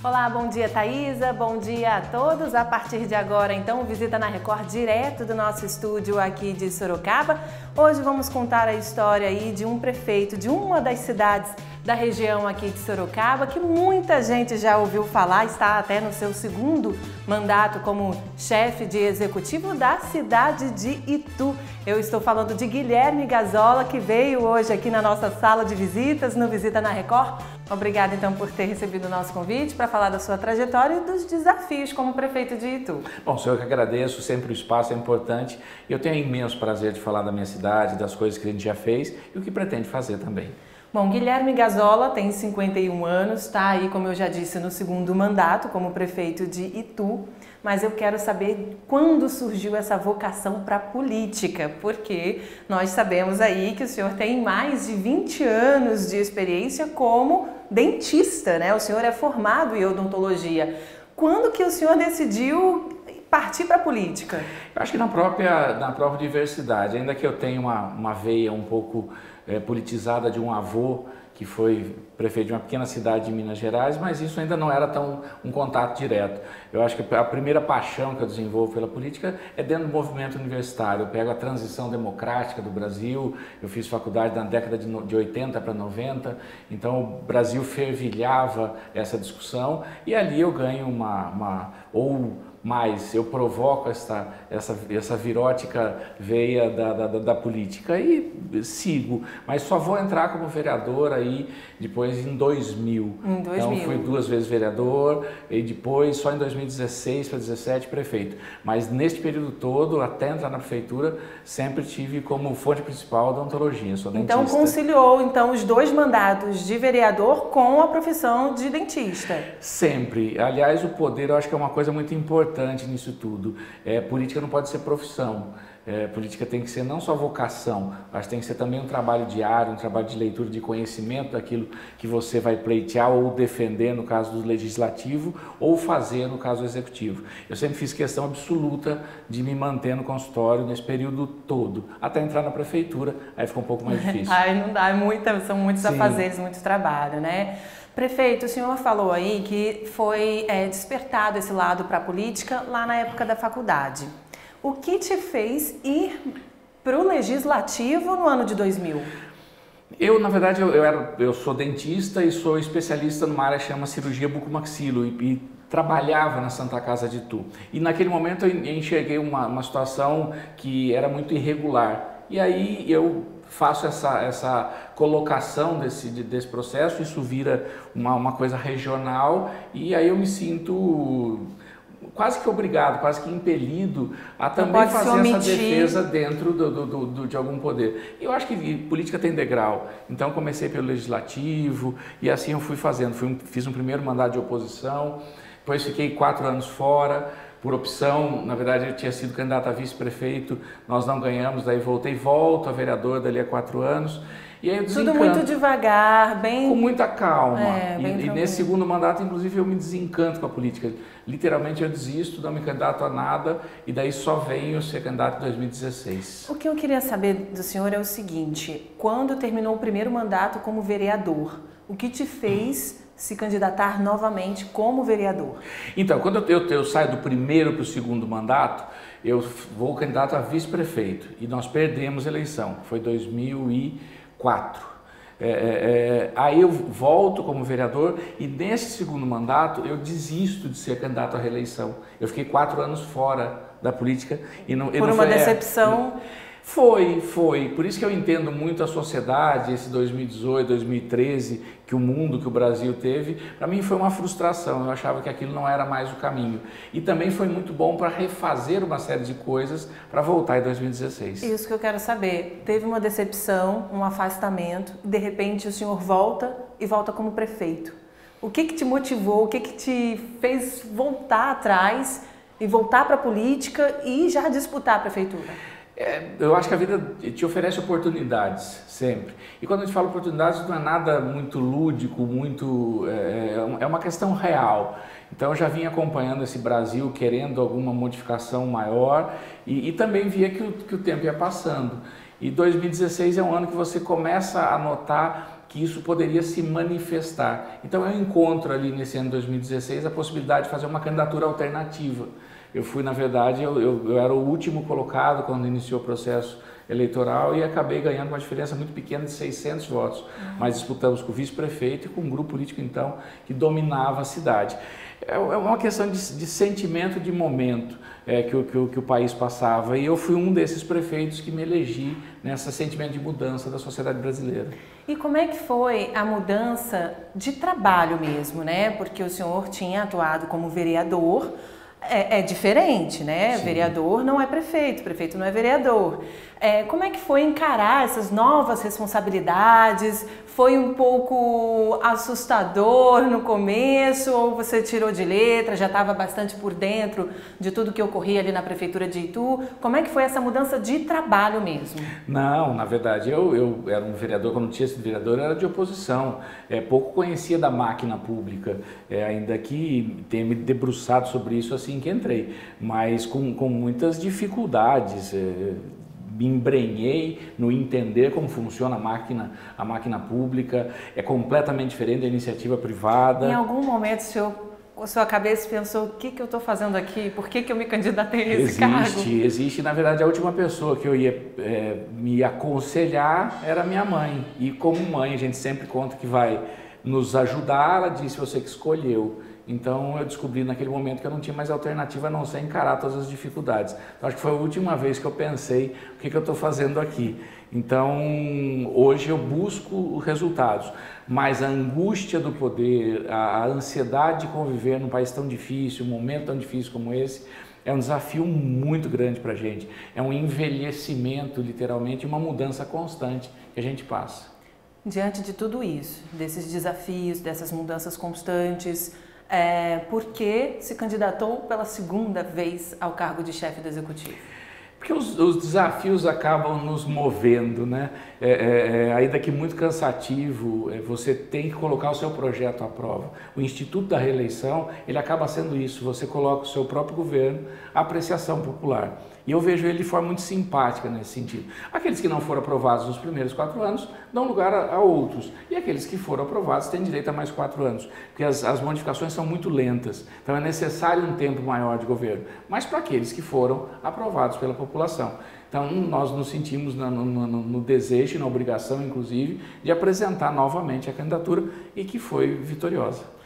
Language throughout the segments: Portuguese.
Olá, bom dia Thaisa, bom dia a todos. A partir de agora, então, visita na Record direto do nosso estúdio aqui de Sorocaba. Hoje vamos contar a história aí de um prefeito de uma das cidades da região aqui de Sorocaba, que muita gente já ouviu falar, está até no seu segundo mandato como chefe de executivo da cidade de Itu. Eu estou falando de Guilherme Gazzola, que veio hoje aqui na nossa sala de visitas, no Visita na Record. Obrigada, então, por ter recebido o nosso convite para falar da sua trajetória e dos desafios como prefeito de Itu. Bom, senhor, que agradeço, sempre o espaço é importante. Eu tenho imenso prazer de falar da minha cidade, das coisas que a gente já fez e o que pretende fazer também. Bom, Guilherme Gazzola tem 51 anos, está aí, como eu já disse, no segundo mandato como prefeito de Itu, mas eu quero saber quando surgiu essa vocação para a política, porque nós sabemos aí que o senhor tem mais de 20 anos de experiência como dentista, né? O senhor é formado em odontologia. Quando que o senhor decidiu partir para a política? Eu acho que na própria diversidade, ainda que eu tenha uma veia um pouco politizada de um avô que foi prefeito de uma pequena cidade de Minas Gerais, mas isso ainda não era tão um contato direto. Eu acho que a primeira paixão que eu desenvolvo pela política é dentro do movimento universitário. Eu pego a transição democrática do Brasil, eu fiz faculdade na década de 80 para 90, então o Brasil fervilhava essa discussão e ali eu ganho mas eu provoco essa virótica veia da política e sigo, mas só vou entrar como vereador aí depois em 2000. Então fui 2 vezes vereador e depois só em 2016 para 2017 prefeito. Mas neste período todo, até entrar na prefeitura, sempre tive como fonte principal a odontologia, sou dentista. Então conciliou os 2 mandatos de vereador com a profissão de dentista? Sempre. Aliás, o poder eu acho que é uma coisa muito importante nisso tudo. Política não pode ser profissão. Política tem que ser não só vocação, mas tem que ser também um trabalho diário, um trabalho de leitura, de conhecimento daquilo que você vai pleitear ou defender no caso do legislativo ou fazer no caso do executivo. Eu sempre fiz questão absoluta de me manter no consultório nesse período todo, até entrar na prefeitura, aí ficou um pouco mais difícil. Ai, não dá, são muitos afazeres, muito trabalho, né? Prefeito, o senhor falou aí que foi despertado esse lado para a política lá na época da faculdade. O que te fez ir para o Legislativo no ano de 2000? Na verdade, eu sou dentista e sou especialista numa área que chama cirurgia bucomaxilo e trabalhava na Santa Casa de Itu. E naquele momento eu enxerguei uma situação que era muito irregular. E aí eu faço essa colocação desse processo, isso vira uma coisa regional e aí eu me sinto quase que obrigado, quase que impelido a também fazer essa defesa dentro de algum poder. E eu acho que política tem degrau, então comecei pelo Legislativo e assim eu fui fazendo, fiz um primeiro mandato de oposição, depois fiquei 4 anos fora, por opção, na verdade eu tinha sido candidato a vice-prefeito, nós não ganhamos, daí volto a vereador dali a 4 anos. E aí eu desencanto. Tudo muito devagar, bem... Com muita calma. Bem e nesse segundo mandato, inclusive, eu me desencanto com a política. Literalmente eu desisto, não me candidato a nada e daí só venho ser candidato em 2016. O que eu queria saber do senhor é o seguinte, quando terminou o primeiro mandato como vereador, o que te fez se candidatar novamente como vereador? Então, quando eu saio do primeiro para o segundo mandato, eu vou candidato a vice-prefeito e nós perdemos a eleição, foi 2004. Aí eu volto como vereador e nesse segundo mandato eu desisto de ser candidato à reeleição. Eu fiquei 4 anos fora da política e não Por uma decepção? Foi. Por isso que eu entendo muito a sociedade, esse 2018, 2013, que o Brasil teve, para mim foi uma frustração, eu achava que aquilo não era mais o caminho. E também foi muito bom para refazer uma série de coisas para voltar em 2016. Isso que eu quero saber, teve uma decepção, um afastamento, de repente o senhor volta e volta como prefeito. O que te motivou, o que te fez voltar atrás e voltar para a política e já disputar a prefeitura? Eu acho que a vida te oferece oportunidades, sempre. E quando a gente fala oportunidades, não é nada muito lúdico, é uma questão real. Então eu já vim acompanhando esse Brasil, querendo alguma modificação maior e também via que o tempo ia passando. E 2016 é um ano que você começa a notar que isso poderia se manifestar. Então eu encontro ali nesse ano de 2016 a possibilidade de fazer uma candidatura alternativa. Eu fui, na verdade, eu era o último colocado quando iniciou o processo eleitoral e acabei ganhando uma diferença muito pequena de 600 votos. Mas disputamos com o vice-prefeito e com um grupo político, então, que dominava a cidade. É uma questão de sentimento de momento que o país passava, e eu fui um desses prefeitos que me elegi nesse sentimento de mudança da sociedade brasileira. E como é que foi a mudança de trabalho mesmo, né? Porque o senhor tinha atuado como vereador. É diferente, né? Sim. Vereador não é prefeito, prefeito não é vereador. Como é que foi encarar essas novas responsabilidades? Foi um pouco assustador no começo ou você tirou de letra, já estava bastante por dentro de tudo que ocorria ali na prefeitura de Itu? Como é que foi essa mudança de trabalho mesmo? Não, na verdade eu era um vereador, quando tinha sido vereador, eu era de oposição. Pouco conhecia da máquina pública, ainda que tenha me debruçado sobre isso assim que entrei, mas com muitas dificuldades. Me embrenhei no entender como funciona a máquina pública, é completamente diferente da iniciativa privada. Em algum momento sua cabeça pensou, o que eu estou fazendo aqui? Por que eu me candidatei a esse cargo? Existe, na verdade, a última pessoa que eu ia me aconselhar era minha mãe. E como mãe, a gente sempre conta que vai nos ajudar, ela disse, você que escolheu. Então eu descobri naquele momento que eu não tinha mais alternativa a não ser encarar todas as dificuldades. Então, acho que foi a última vez que eu pensei o que eu estou fazendo aqui. Então hoje eu busco resultados, mas a angústia do poder, a ansiedade de conviver num país tão difícil, um momento tão difícil como esse, é um desafio muito grande para a gente. É um envelhecimento, literalmente, uma mudança constante que a gente passa. Diante de tudo isso, desses desafios, dessas mudanças constantes, por que se candidatou pela segunda vez ao cargo de chefe do Executivo? Porque os desafios acabam nos movendo, né? Ainda que muito cansativo, você tem que colocar o seu projeto à prova. O Instituto da Reeleição, ele acaba sendo isso, você coloca o seu próprio governo à apreciação popular. E eu vejo ele de forma muito simpática nesse sentido. Aqueles que não foram aprovados nos primeiros 4 anos dão lugar a outros. E aqueles que foram aprovados têm direito a mais 4 anos. Porque as modificações são muito lentas. Então é necessário um tempo maior de governo. Mas para aqueles que foram aprovados pela população. Então nós nos sentimos no desejo e na obrigação, inclusive, de apresentar novamente a candidatura e que foi vitoriosa.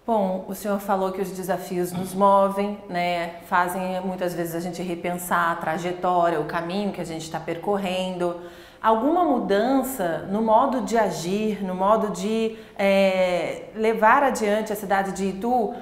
Bom, o senhor falou que os desafios nos movem, né? Fazem muitas vezes a gente repensar a trajetória, o caminho que a gente está percorrendo. Alguma mudança no modo de agir, no modo de levar adiante a cidade de Itu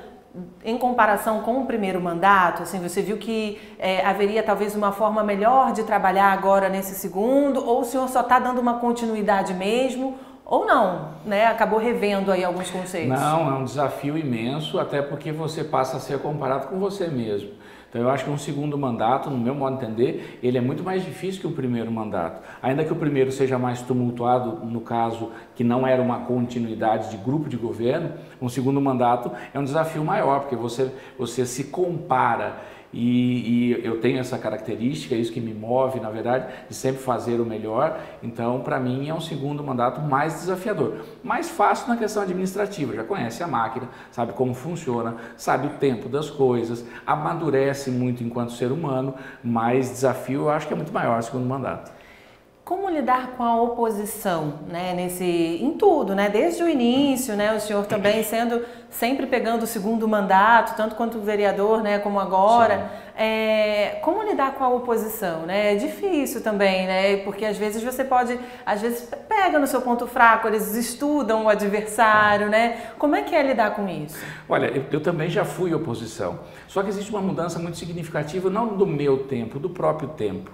em comparação com o primeiro mandato? Assim, você viu que haveria talvez uma forma melhor de trabalhar agora nesse segundo, ou o senhor só está dando uma continuidade mesmo? Ou não, né? Acabou revendo aí alguns conceitos. Não, é um desafio imenso, até porque você passa a ser comparado com você mesmo. Então eu acho que um segundo mandato, no meu modo de entender, ele é muito mais difícil que o primeiro mandato. Ainda que o primeiro seja mais tumultuado, no caso que não era uma continuidade de grupo de governo, um segundo mandato é um desafio maior, porque você se compara. E eu tenho essa característica, é isso que me move, na verdade, de sempre fazer o melhor. Então, para mim, é um segundo mandato mais desafiador. Mais fácil na questão administrativa, já conhece a máquina, sabe como funciona, sabe o tempo das coisas, amadurece muito enquanto ser humano, mas desafio eu acho que é muito maior o segundo mandato. Como lidar com a oposição, né, em tudo, né, desde o início, né, o senhor também sempre pegando o segundo mandato, tanto quanto vereador, né, como agora, como lidar com a oposição, né, é difícil também, né, porque às vezes pega no seu ponto fraco, eles estudam o adversário, né, como é que é lidar com isso? Olha, eu também já fui oposição, só que existe uma mudança muito significativa, não do meu tempo, do próprio tempo.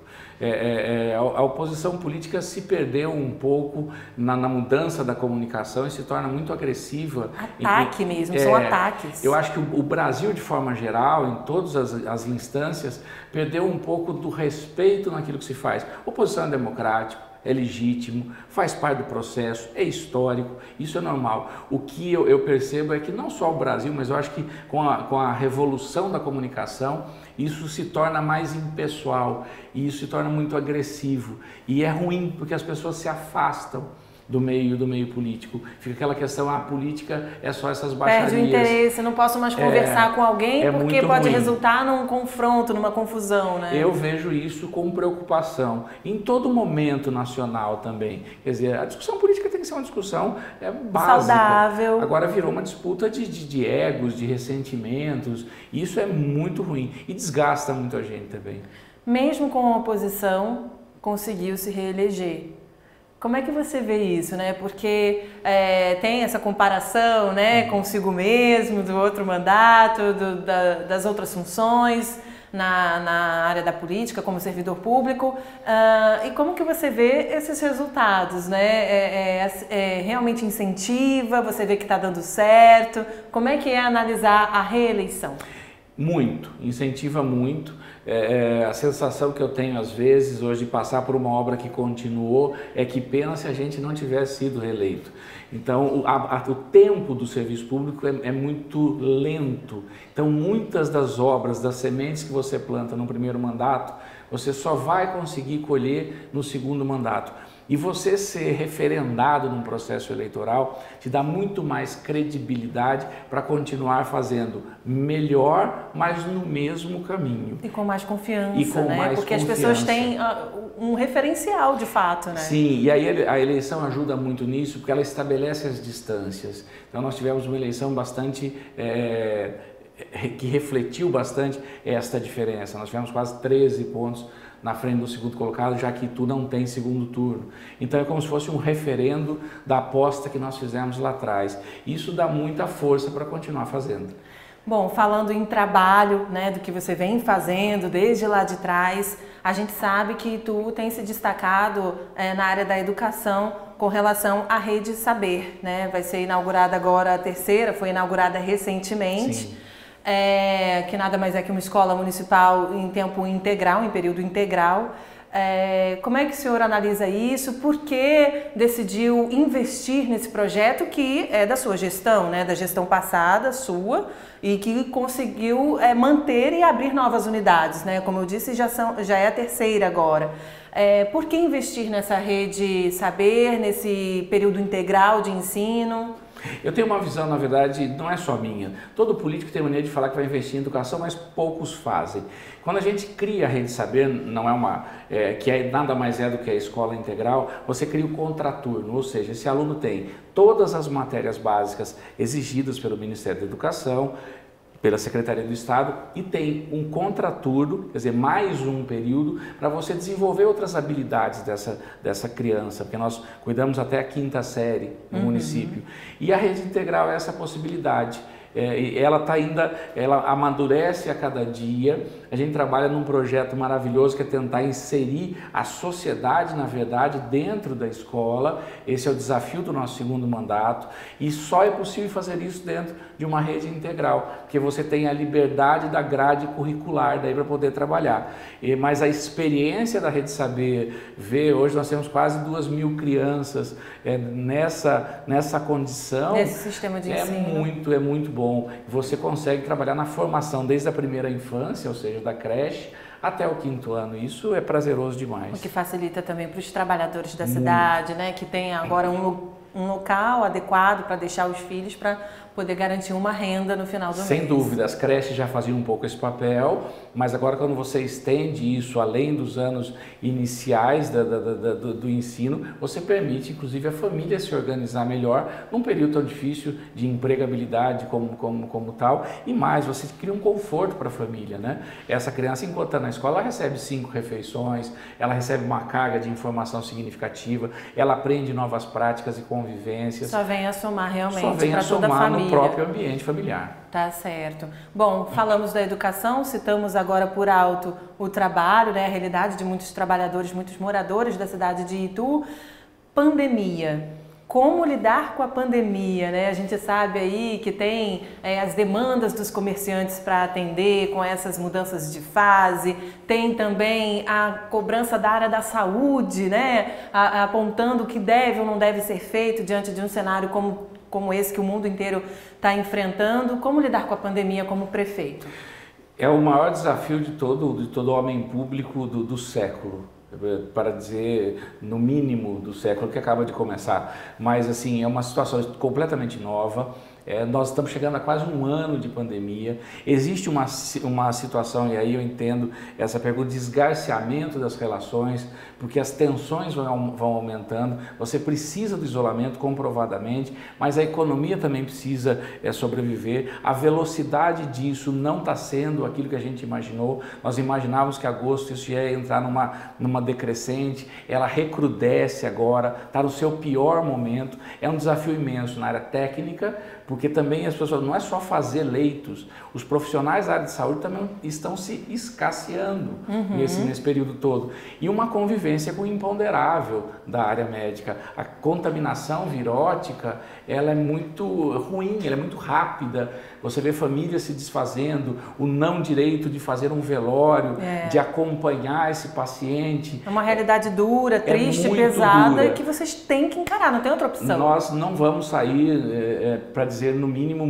A oposição política se perdeu um pouco na mudança da comunicação e se torna muito agressiva. Ataque mesmo, são ataques. Eu acho que o Brasil, de forma geral, em todas as instâncias, perdeu um pouco do respeito naquilo que se faz. Oposição é democrático, é legítimo, faz parte do processo, é histórico, isso é normal. O que eu percebo é que não só o Brasil, mas eu acho que com a revolução da comunicação, isso se torna mais impessoal e isso se torna muito agressivo. E é ruim porque as pessoas se afastam do meio político. Fica aquela questão, a política é só essas baixarias. Perde o interesse, não posso mais conversar com alguém porque pode ruim. resultar num confronto, numa confusão, né? Eu vejo isso com preocupação, em todo momento nacional também. Quer dizer, a discussão política tem que ser uma discussão básica. Saudável. Agora virou uma disputa de egos, de ressentimentos, e isso é muito ruim e desgasta muito a gente também. Mesmo com a oposição, conseguiu se reeleger. Como é que você vê isso, né? Porque tem essa comparação, né, consigo mesmo, do outro mandato, das outras funções na área da política, como servidor público. E como que você vê esses resultados, né? Realmente incentiva? Você vê que está dando certo? Como é que é analisar a reeleição? Muito, incentiva muito. A sensação que eu tenho às vezes hoje de passar por uma obra que continuou é que pena se a gente não tivesse sido reeleito. Então o tempo do serviço público é muito lento. Então muitas das obras, das sementes que você planta no primeiro mandato, você só vai conseguir colher no segundo mandato. E você ser referendado num processo eleitoral te dá muito mais credibilidade para continuar fazendo melhor, mas no mesmo caminho. E com mais confiança, e com né? Mais Porque confiança. As pessoas têm um referencial de fato, né? Sim, e aí a eleição ajuda muito nisso, porque ela estabelece as distâncias. Então nós tivemos uma eleição bastante... que refletiu bastante esta diferença. Nós tivemos quase 13 pontos na frente do segundo colocado, já que Itu não tem segundo turno. Então é como se fosse um referendo da aposta que nós fizemos lá atrás. Isso dá muita força para continuar fazendo. Bom, falando em trabalho, né, do que você vem fazendo desde lá de trás, a gente sabe que Itu tem se destacado na área da educação com relação à Rede Saber, né? Vai ser inaugurada agora a terceira, foi inaugurada recentemente. Sim. Que nada mais é que uma escola municipal em tempo integral, em período integral. Como é que o senhor analisa isso? Por que decidiu investir nesse projeto que é da sua gestão, né? Da gestão passada, sua, e que conseguiu manter e abrir novas unidades, né? Como eu disse, já é a terceira agora. Por que investir nessa Rede Saber, nesse período integral de ensino? Eu tenho uma visão, na verdade, não é só minha. Todo político tem mania de falar que vai investir em educação, mas poucos fazem. Quando a gente cria a Rede Saber, não é que nada mais é do que a escola integral, você cria o contraturno, ou seja, esse aluno tem todas as matérias básicas exigidas pelo Ministério da Educação, pela Secretaria do Estado, e tem um contraturno, quer dizer, mais um período para você desenvolver outras habilidades dessa criança, porque nós cuidamos até a 5ª série no município. E a rede integral é essa possibilidade. Ela amadurece a cada dia. A gente trabalha num projeto maravilhoso que é tentar inserir a sociedade, na verdade, dentro da escola. Esse é o desafio do nosso segundo mandato e só é possível fazer isso dentro de uma rede integral, porque você tem a liberdade da grade curricular daí para poder trabalhar. Mas a experiência da Rede Saber, hoje nós temos quase 2.000 crianças nessa condição. Nesse sistema de ensino. É muito bom. Você consegue trabalhar na formação desde a primeira infância, ou seja, da creche, até o 5º ano. Isso é prazeroso demais. O que facilita também para os trabalhadores da cidade, né? Que tem agora um local adequado para deixar os filhos para poder garantir uma renda no final do mês. Sem dúvida, as creches já faziam um pouco esse papel, mas agora quando você estende isso além dos anos iniciais do ensino, você permite inclusive a família se organizar melhor num período tão difícil de empregabilidade como tal, e mais, você cria um conforto para a família, né? Essa criança, enquanto está na escola, ela recebe 5 refeições, ela recebe uma carga de informação significativa, ela aprende novas práticas e convivências. Só vem a somar realmente para toda a família. No próprio ambiente familiar. Tá certo. Bom, falamos da educação, citamos agora por alto o trabalho, né, a realidade de muitos trabalhadores, muitos moradores da cidade de Itu. Pandemia. Como lidar com a pandemia, né? A gente sabe aí que tem as demandas dos comerciantes para atender com essas mudanças de fase, tem também a cobrança da área da saúde, né? Apontando o que deve ou não deve ser feito diante de um cenário como esse que o mundo inteiro está enfrentando. Como lidar com a pandemia como prefeito? É o maior desafio de todo homem público do século, para dizer no mínimo do século que acaba de começar, mas assim é uma situação completamente nova. Nós estamos chegando a quase um ano de pandemia, existe uma situação, e aí eu entendo essa pergunta, de esgarceamento das relações, porque as tensões vão aumentando, você precisa do isolamento comprovadamente, mas a economia também precisa sobreviver, a velocidade disso não está sendo aquilo que a gente imaginou, nós imaginávamos que agosto isso ia entrar numa decrescente, ela recrudesce agora, está no seu pior momento, é um desafio imenso na área técnica, porque também as pessoas, não é só fazer leitos, os profissionais da área de saúde também estão se escasseando nesse período todo. E uma convivência com o imponderável da área médica. A contaminação virótica, ela é muito ruim, ela é muito rápida. Você vê famílias se desfazendo, o não direito de fazer um velório, de acompanhar esse paciente. É uma realidade dura, triste, pesada, dura, que vocês têm que encarar, não tem outra opção. Nós não vamos sair, para dizer no mínimo,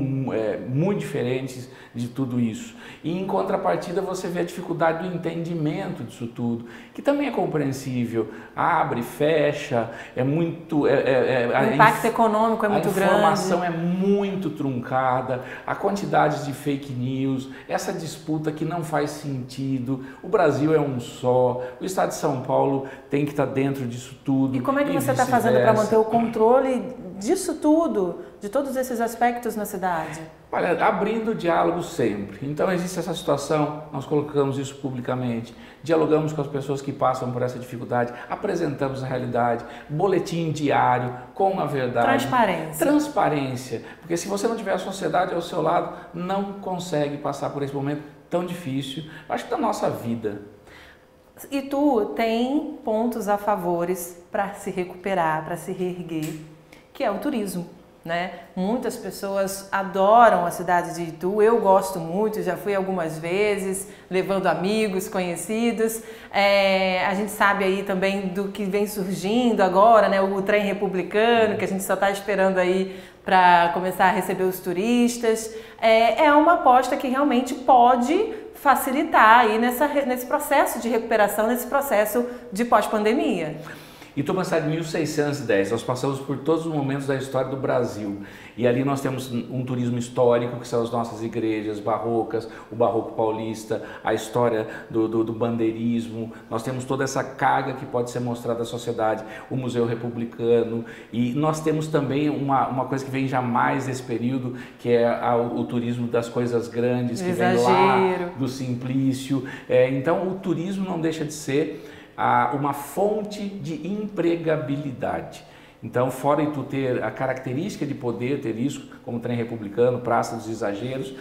muito diferentes de tudo isso. E em contrapartida você vê a dificuldade do entendimento disso tudo, que também é compreensível. Abre, fecha, é muito... o impacto econômico é muito grande. A informação é muito truncada, a quantidade de fake news, essa disputa que não faz sentido. O Brasil é um só, o estado de São Paulo tem que estar dentro disso tudo. E como é que você está fazendo para manter o controle disso tudo, de todos esses aspectos na cidade? Olha, abrindo o diálogo sempre. Então existe essa situação, nós colocamos isso publicamente, dialogamos com as pessoas que passam por essa dificuldade, apresentamos a realidade, boletim diário, com a verdade. Transparência. Transparência, porque se você não tiver a sociedade ao seu lado, não consegue passar por esse momento tão difícil, acho que da nossa vida. Itu tem pontos a favores para se recuperar, para se reerguer, que é o turismo. Né? Muitas pessoas adoram a cidade de Itu, eu gosto muito, já fui algumas vezes, levando amigos, conhecidos. A gente sabe aí também do que vem surgindo agora, né? O trem republicano, que a gente só está esperando aí para começar a receber os turistas. É uma aposta que realmente pode facilitar aí nesse processo de recuperação, nesse processo de pós-pandemia. Itu é uma cidade de 1610, nós passamos por todos os momentos da história do Brasil e ali nós temos um turismo histórico, que são as nossas igrejas barrocas, o barroco paulista, a história do bandeirismo, nós temos toda essa carga que pode ser mostrada à sociedade, o Museu Republicano, e nós temos também uma coisa que vem jamais desse período, que é o turismo das coisas grandes, que vem lá do Simplício. Então o turismo não deixa de ser uma fonte de empregabilidade. Então, fora Itu ter a característica de poder ter isso, como trem republicano, Praça dos Exageros,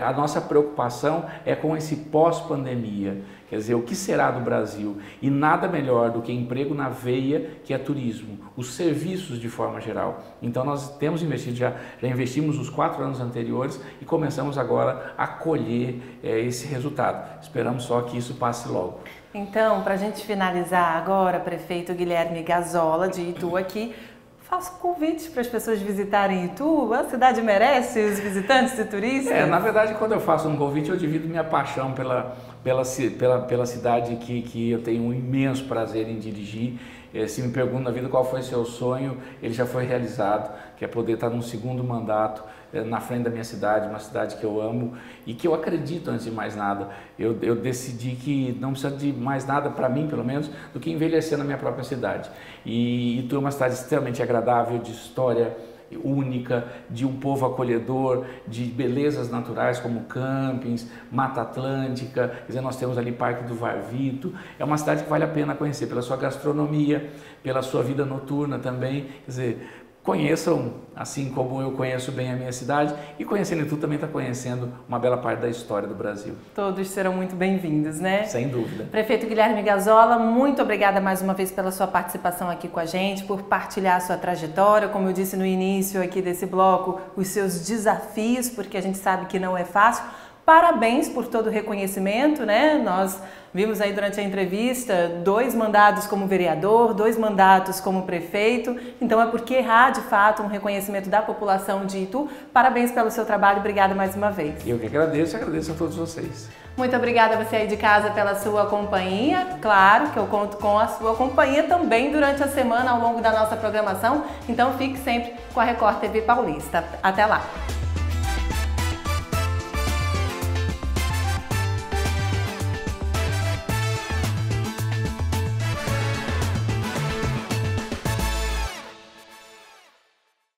a nossa preocupação é com esse pós-pandemia. Quer dizer, o que será do Brasil? E nada melhor do que emprego na veia, que é turismo, os serviços de forma geral. Então nós temos investido, já investimos nos 4 anos anteriores e começamos agora a colher esse resultado. Esperamos só que isso passe logo. Então, para a gente finalizar agora, prefeito Guilherme Gazzola, de Itu aqui, faço convite para as pessoas visitarem Itu. A cidade merece os visitantes e turistas? Na verdade, quando eu faço um convite, eu divido minha paixão pela cidade que eu tenho um imenso prazer em dirigir. Se me perguntam na vida qual foi seu sonho, ele já foi realizado, que é poder estar num segundo mandato na frente da minha cidade, uma cidade que eu amo e que eu acredito antes de mais nada. Eu decidi que não precisa de mais nada, para mim pelo menos, do que envelhecer na minha própria cidade. E Itu é uma cidade extremamente agradável, de história única, de um povo acolhedor, de belezas naturais como campings, Mata Atlântica, quer dizer, nós temos ali Parque do Varvito. É uma cidade que vale a pena conhecer pela sua gastronomia, pela sua vida noturna também, quer dizer, conheçam, assim como eu conheço bem a minha cidade, e conhecendo Itu também está conhecendo uma bela parte da história do Brasil. Todos serão muito bem-vindos, né? Sem dúvida. Prefeito Guilherme Gazzola, muito obrigada mais uma vez pela sua participação aqui com a gente, por partilhar a sua trajetória, como eu disse no início aqui desse bloco, os seus desafios, porque a gente sabe que não é fácil. Parabéns por todo o reconhecimento, né? Nós vimos aí durante a entrevista 2 mandatos como vereador, 2 mandatos como prefeito, então é porque há de fato um reconhecimento da população de Itu. Parabéns pelo seu trabalho, obrigada mais uma vez. Eu que agradeço e agradeço a todos vocês. Muito obrigada a você aí de casa pela sua companhia. Claro que eu conto com a sua companhia também durante a semana ao longo da nossa programação, então fique sempre com a Record TV Paulista. Até lá!